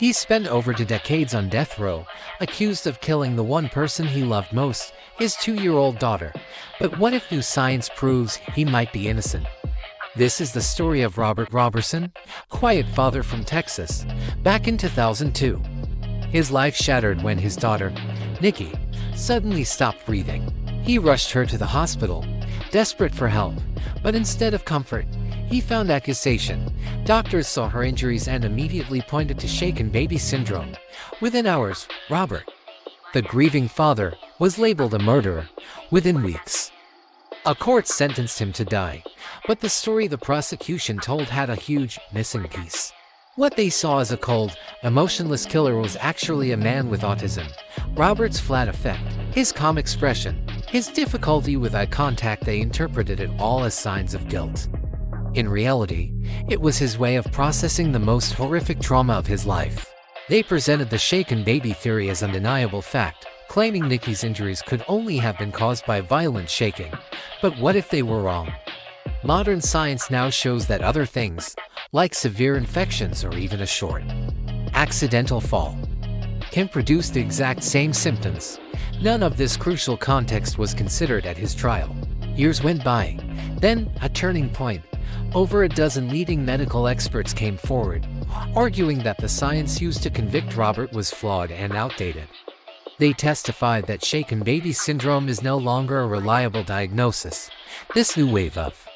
He spent over 2 decades on death row, accused of killing the one person he loved most, his 2-year-old daughter. But what if new science proves he might be innocent? This is the story of Robert Roberson, quiet father from Texas, back in 2002. His life shattered when his daughter, Nikki, suddenly stopped breathing. He rushed her to the hospital, desperate for help, but instead of comfort, he found accusation. Doctors saw her injuries and immediately pointed to shaken baby syndrome. Within hours, Robert, the grieving father, was labeled a murderer. Within weeks, a court sentenced him to die. But the story the prosecution told had a huge missing piece. What they saw as a cold, emotionless killer was actually a man with autism. Robert's flat affect, his calm expression, his difficulty with eye contact, they interpreted it all as signs of guilt. In reality, it was his way of processing the most horrific trauma of his life. They presented the shaken baby theory as undeniable fact, claiming Nikki's injuries could only have been caused by violent shaking. But what if they were wrong? Modern science now shows that other things, like severe infections or even a short, accidental fall, can produce the exact same symptoms. None of this crucial context was considered at his trial. Years went by. Then, a turning point. Over a dozen leading medical experts came forward, arguing that the science used to convict Robert was flawed and outdated. They testified that shaken baby syndrome is no longer a reliable diagnosis. This new wave of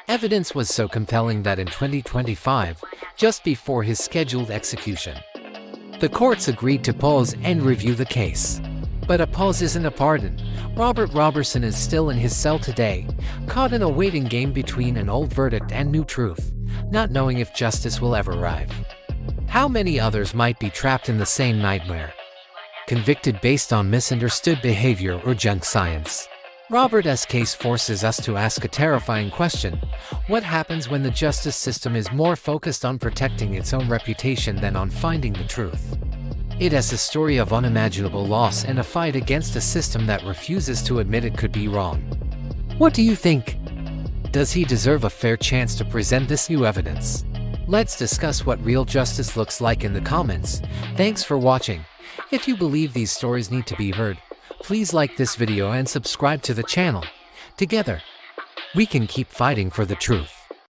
evidence was so compelling that in 2025, just before his scheduled execution, the courts agreed to pause and review the case. But a pause isn't a pardon. Robert Roberson is still in his cell today, caught in a waiting game between an old verdict and new truth, not knowing if justice will ever arrive. How many others might be trapped in the same nightmare, convicted based on misunderstood behavior or junk science? Robert's case forces us to ask a terrifying question. What happens when the justice system is more focused on protecting its own reputation than on finding the truth? It is a story of unimaginable loss and a fight against a system that refuses to admit it could be wrong. What do you think? Does he deserve a fair chance to present this new evidence? Let's discuss what real justice looks like in the comments. Thanks for watching. If you believe these stories need to be heard, please like this video and subscribe to the channel. Together, we can keep fighting for the truth.